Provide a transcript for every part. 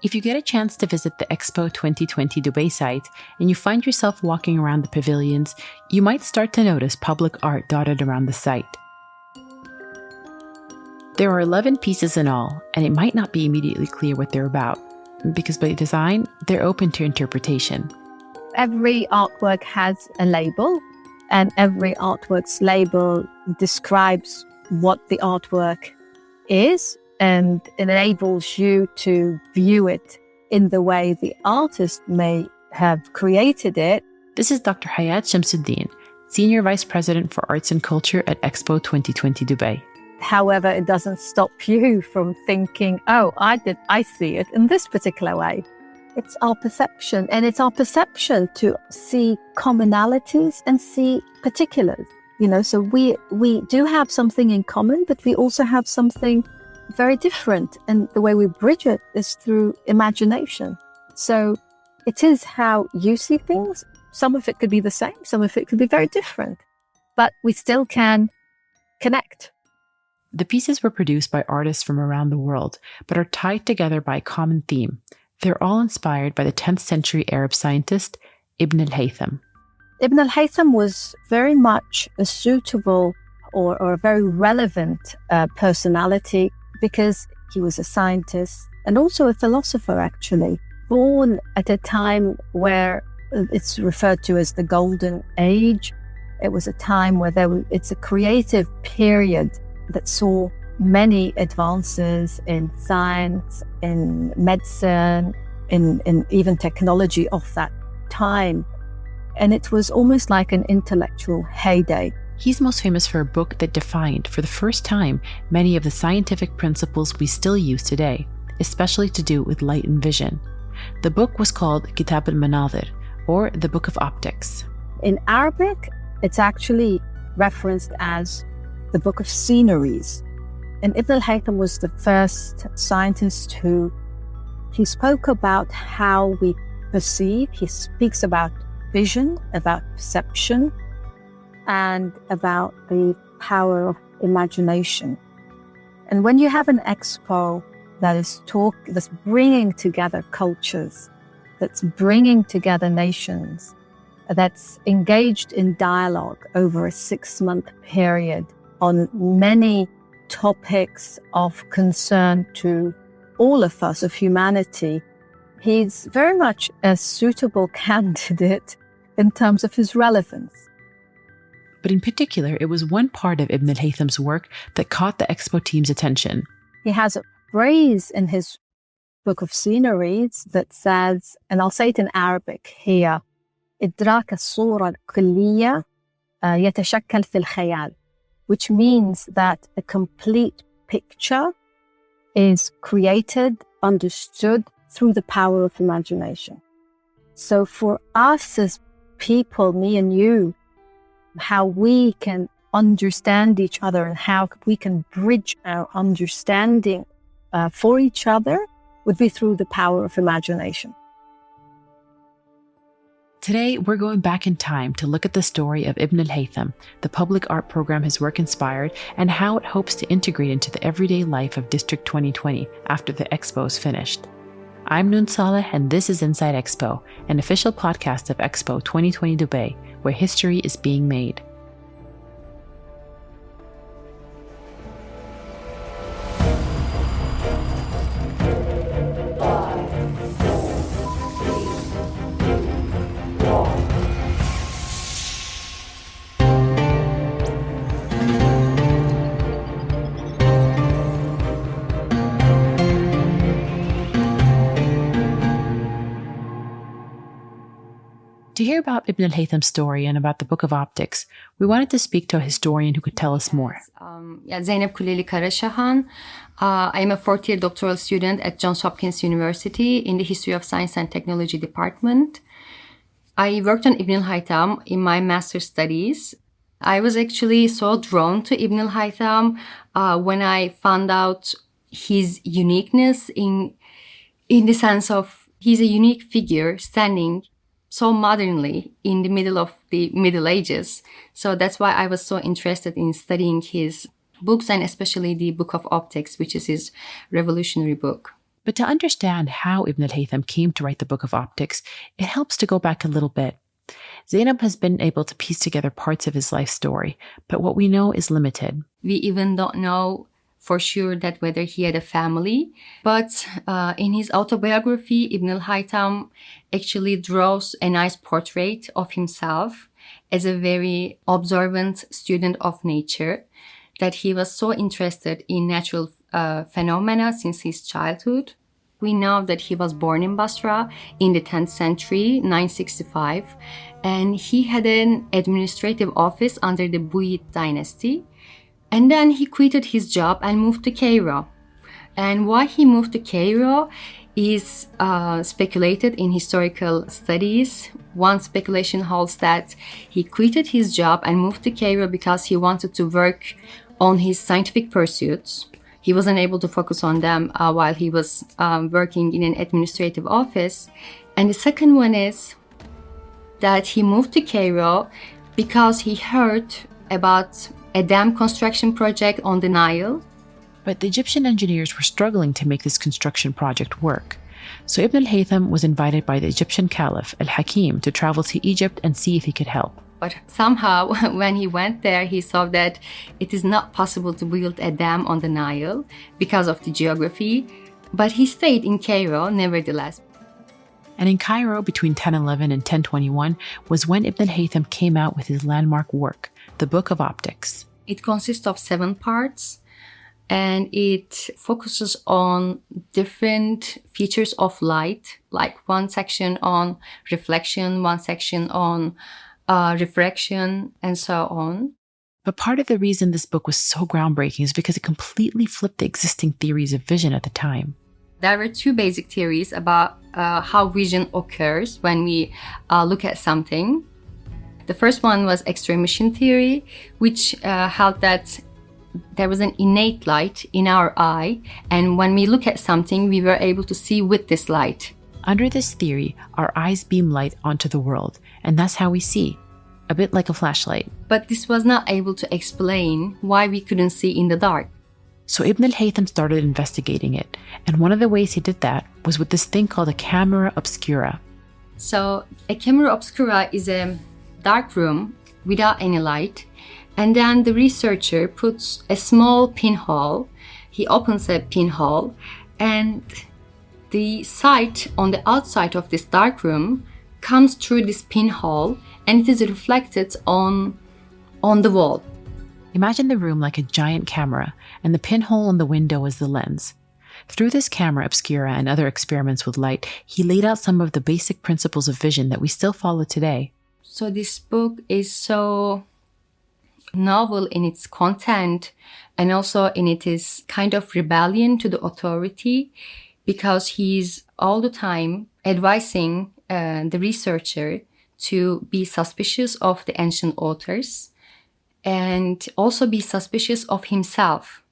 If you get a chance to visit the Expo 2020 Dubai site and you find yourself walking around the pavilions, you might start to notice public art dotted around the site. There are 11 pieces in all, and it might not be immediately clear what they're about, because by design, they're open to interpretation. Every artwork has a label, and every artwork's label describes what the artwork is and enables you to view it in the way the artist may have created it. This is Dr. Hayat Shamsuddin, Senior Vice President for Arts and Culture at Expo 2020 Dubai. However, it doesn't stop you from thinking, oh, I see it in this particular way. It's our perception, and it's our perception to see commonalities and see particulars. So we do have something in common, but we also have something very different. And the way we bridge it is through imagination. So it is how you see things. Some of it could be the same, some of it could be very different, but we still can connect. The pieces were produced by artists from around the world, but are tied together by a common theme. They're all inspired by the 10th century Arab scientist Ibn al-Haytham. Ibn al-Haytham was very much a suitable or a very relevant personality because he was a scientist and also a philosopher, actually, born at a time where it's referred to as the Golden Age. It was a time where it's a creative period that saw many advances in science, in medicine, in even technology of that time. And it was almost like an intellectual heyday. He's most famous for a book that defined, for the first time, many of the scientific principles we still use today, especially to do with light and vision. The book was called Kitab al-Manadir, or the Book of Optics. In Arabic, it's actually referenced as the Book of Sceneries. And Ibn al-Haytham was the first scientist he spoke about how we perceive. He speaks about vision, about perception, and about the power of imagination. And when you have an expo that's bringing together cultures, that's bringing together nations, that's engaged in dialogue over a 6-month period on many topics of concern to all of us, of humanity, he's very much a suitable candidate in terms of his relevance. But in particular, it was one part of Ibn al-Haytham's work that caught the Expo team's attention. He has a phrase in his Book of Sceneries that says, and I'll say it in Arabic here, إدراك الصورة الكلية يتشكل في الخيال, which means that a complete picture is created, understood through the power of imagination. So for us as people, me and you, how we can understand each other and how we can bridge our understanding for each other would be through the power of imagination. Today, we're going back in time to look at the story of Ibn al-Haytham, the public art program his work inspired, and how it hopes to integrate into the everyday life of District 2020 after the Expo is finished. I'm Noon Saleh, and this is Inside Expo, an official podcast of Expo 2020 Dubai, where history is being made. To hear about Ibn al-Haytham's story and about the Book of Optics, we wanted to speak to a historian who could tell us more. Zeynep Kuleli Karashahan. I am a fourth-year doctoral student at Johns Hopkins University in the History of Science and Technology department. I worked on Ibn al-Haytham in my master's studies. I was actually so drawn to Ibn al-Haytham when I found out his uniqueness in the sense of he's a unique figure standing so modernly in the middle of the Middle Ages. So that's why I was so interested in studying his books and especially the Book of Optics, which is his revolutionary book. But to understand how Ibn al-Haytham came to write the Book of Optics, it helps to go back a little bit. Zainab has been able to piece together parts of his life story, but what we know is limited. We even don't know for sure that whether he had a family. But in his autobiography, Ibn al-Haytham actually draws a nice portrait of himself as a very observant student of nature, that he was so interested in natural phenomena since his childhood. We know that he was born in Basra in the 10th century, 965, and he had an administrative office under the Buyid dynasty. And then he quitted his job and moved to Cairo. And why he moved to Cairo is speculated in historical studies. One speculation holds that he quitted his job and moved to Cairo because he wanted to work on his scientific pursuits. He wasn't able to focus on them while he was working in an administrative office. And the second one is that he moved to Cairo because he heard about a dam construction project on the Nile. But the Egyptian engineers were struggling to make this construction project work. So Ibn al-Haytham was invited by the Egyptian Caliph, al-Hakim, to travel to Egypt and see if he could help. But somehow, when he went there, he saw that it is not possible to build a dam on the Nile because of the geography. But he stayed in Cairo, nevertheless. And in Cairo, between 1011 and 1021, was when Ibn al-Haytham came out with his landmark work, the Book of Optics. It consists of 7 parts, and it focuses on different features of light, like one section on reflection, one section on refraction, and so on. But part of the reason this book was so groundbreaking is because it completely flipped the existing theories of vision at the time. There were 2 basic theories about how vision occurs when we look at something. The first one was Emission theory, which held that there was an innate light in our eye, and when we look at something, we were able to see with this light. Under this theory, our eyes beam light onto the world, and that's how we see, a bit like a flashlight. But this was not able to explain why we couldn't see in the dark. So Ibn al-Haytham started investigating it, and one of the ways he did that was with this thing called a camera obscura. So a camera obscura is a dark room without any light, and then the researcher puts a small pinhole. He opens a pinhole, and the sight on the outside of this dark room comes through this pinhole, and it is reflected on the wall. Imagine the room like a giant camera, and the pinhole on the window is the lens. Through this camera obscura and other experiments with light, he laid out some of the basic principles of vision that we still follow today. So this book is so novel in its content, and also in its kind of rebellion to the authority, because he's all the time advising the researcher to be suspicious of the ancient authors and also be suspicious of himself.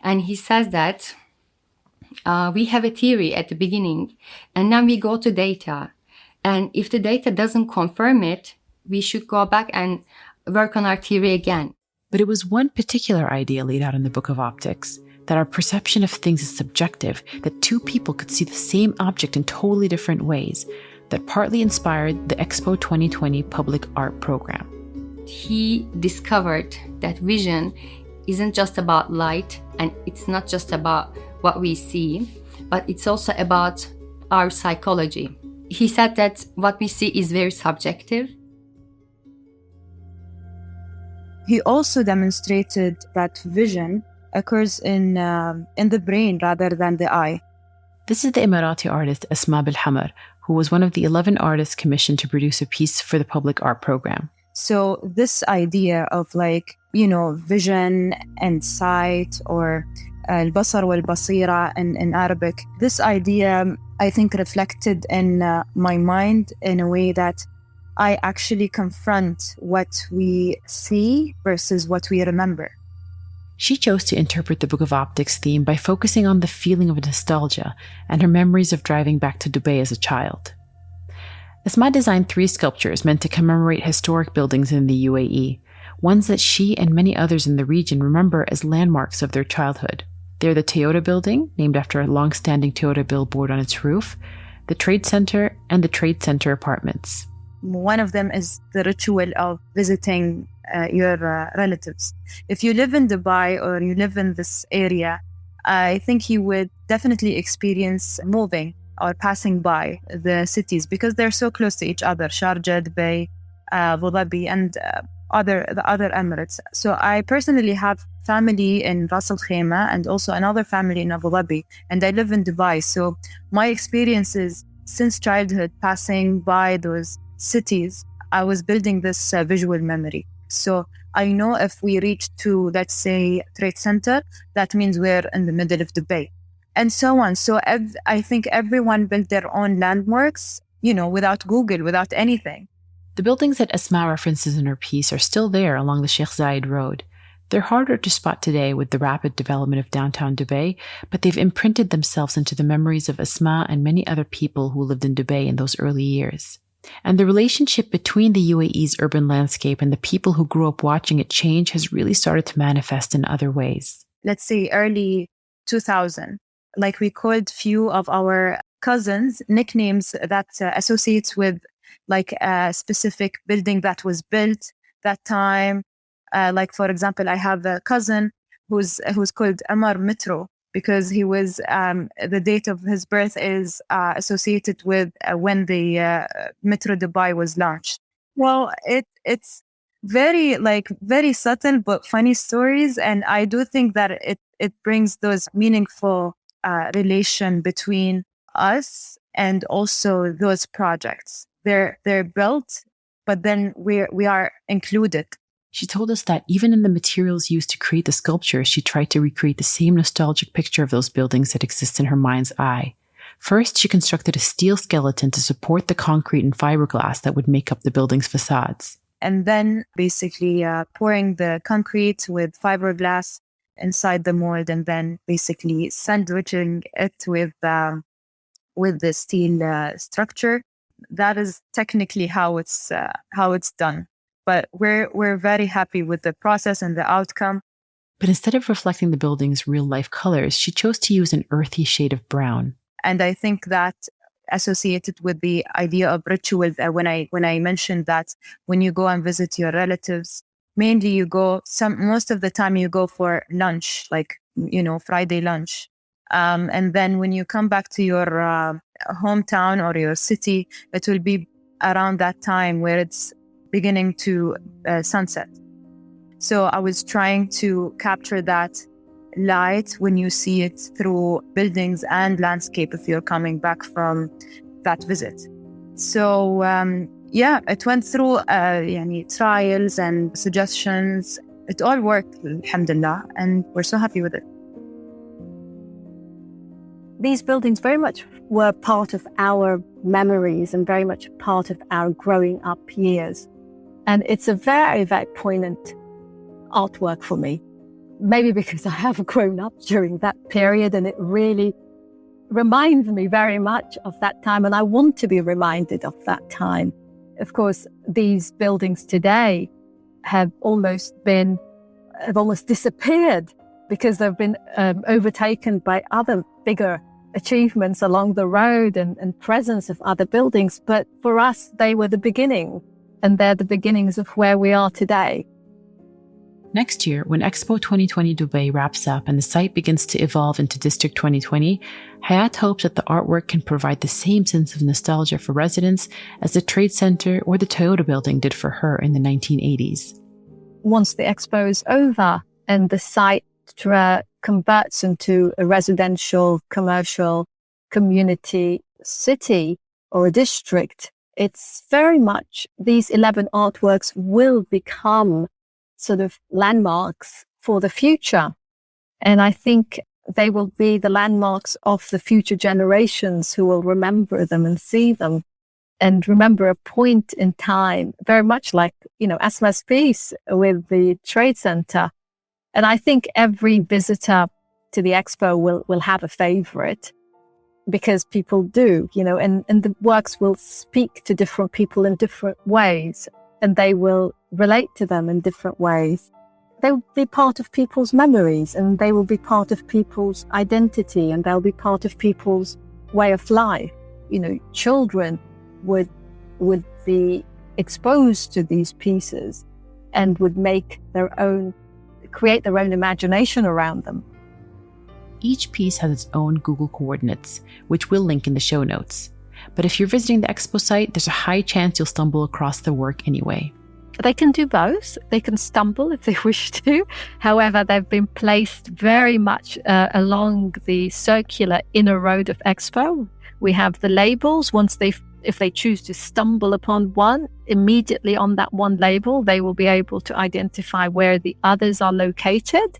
And he says that we have a theory at the beginning, and then we go to data. And if the data doesn't confirm it, we should go back and work on our theory again. But it was one particular idea laid out in the Book of Optics, that our perception of things is subjective, that 2 people could see the same object in totally different ways, that partly inspired the Expo 2020 public art program. He discovered that vision isn't just about light, and it's not just about what we see, but it's also about our psychology. He said that what we see is very subjective. He also demonstrated that vision occurs in the brain rather than the eye. This is the Emirati artist Asma Bilhamar, who was one of the 11 artists commissioned to produce a piece for the public art program. So this idea of vision and sight, or al-basar wal-basira in Arabic, this idea I think reflected in my mind in a way that I actually confront what we see versus what we remember. She chose to interpret the Book of Optics theme by focusing on the feeling of nostalgia and her memories of driving back to Dubai as a child. Asma designed 3 sculptures meant to commemorate historic buildings in the UAE, ones that she and many others in the region remember as landmarks of their childhood. They're the Toyota building, named after a long-standing Toyota billboard on its roof, the Trade Center, and the Trade Center apartments. One of them is the ritual of visiting your relatives. If you live in Dubai or you live in this area, I think you would definitely experience moving or passing by the cities because they're so close to each other, Sharjah, Dubai, Abu Dhabi, and the other Emirates. So I personally have family in Ras Al Khaimah and also another family in Abu Dhabi, and I live in Dubai. So my experiences since childhood passing by those cities, I was building this visual memory. So I know if we reach to, let's say, Trade Center, that means we're in the middle of Dubai, and so on. So I think everyone built their own landmarks, without Google, without anything. The buildings that Asma references in her piece are still there along the Sheikh Zayed Road. They're harder to spot today with the rapid development of downtown Dubai, but they've imprinted themselves into the memories of Asma and many other people who lived in Dubai in those early years. And the relationship between the UAE's urban landscape and the people who grew up watching it change has really started to manifest in other ways. Let's say early 2000, like we called few of our cousins nicknames that associates with like a specific building that was built that time. Like, for example, I have a cousin who's called Amar Metro because he was, the date of his birth is associated with when the Metro Dubai was launched. Well, it's very subtle but funny stories. And I do think that it brings those meaningful relation between us and also those projects. They're built, but then we are included. She told us that even in the materials used to create the sculptures, she tried to recreate the same nostalgic picture of those buildings that exists in her mind's eye. First, she constructed a steel skeleton to support the concrete and fiberglass that would make up the building's facades. And then basically pouring the concrete with fiberglass inside the mold and then basically sandwiching it with the steel structure. That is technically how it's done. But we're very happy with the process and the outcome. But instead of reflecting the building's real-life colors, she chose to use an earthy shade of brown. And I think that associated with the idea of rituals, when I mentioned that when you go and visit your relatives, mainly you go, most of the time you go for lunch, like, Friday lunch. And then when you come back to your hometown or your city, it will be around that time where it's beginning to sunset. So I was trying to capture that light when you see it through buildings and landscape if you're coming back from that visit. So it went through trials and suggestions. It all worked, alhamdulillah, and we're so happy with it. These buildings very much were part of our memories and very much part of our growing up years. And it's a very, very poignant artwork for me. Maybe because I have grown up during that period and it really reminds me very much of that time. And I want to be reminded of that time. Of course, these buildings today have almost disappeared because they've been overtaken by other bigger achievements along the road and presence of other buildings. But for us, they were the beginning. And they're the beginnings of where we are today. Next year, when Expo 2020 Dubai wraps up and the site begins to evolve into District 2020, Hayat hopes that the artwork can provide the same sense of nostalgia for residents as the Trade Center or the Toyota building did for her in the 1980s. Once the Expo is over and the site converts into a residential, commercial, community city or a district, it's very much these 11 artworks will become sort of landmarks for the future. And I think they will be the landmarks of the future generations who will remember them and see them and remember a point in time, very much like, Asma's piece with the Trade Center. And I think every visitor to the Expo will have a favorite. Because people do, and the works will speak to different people in different ways, and they will relate to them in different ways. they will be part of people's memories, and they will be part of people's identity, and they'll be part of people's way of life. Children would be exposed to these pieces and would create their own imagination around them. Each piece has its own Google coordinates, which we'll link in the show notes. But if you're visiting the Expo site, there's a high chance you'll stumble across the work anyway. They can do both. They can stumble if they wish to. However, they've been placed very much along the circular inner road of Expo. We have the labels. If they choose to stumble upon one, immediately on that one label, they will be able to identify where the others are located.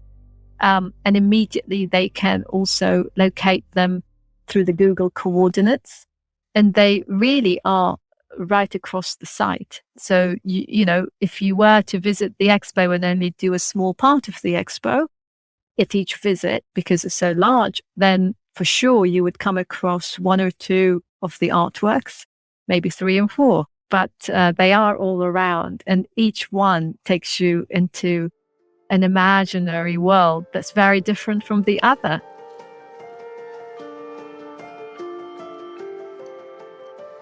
And immediately they can also locate them through the Google coordinates. And they really are right across the site. So, if you were to visit the Expo and only do a small part of the Expo, at each visit, because it's so large, then for sure you would come across one or two of the artworks, maybe 3 and 4, but they are all around, and each one takes you into an imaginary world that's very different from the other.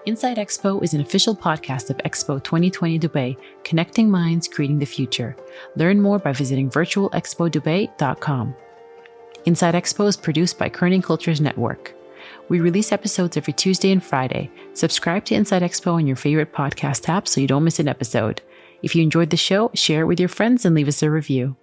Inside Expo is an official podcast of Expo 2020 Dubai, connecting minds, creating the future. Learn more by visiting virtualexpodubai.com. Inside Expo is produced by Kerning Cultures Network. We release episodes every Tuesday and Friday. Subscribe to Inside Expo on your favorite podcast app so you don't miss an episode. If you enjoyed the show, share it with your friends and leave us a review.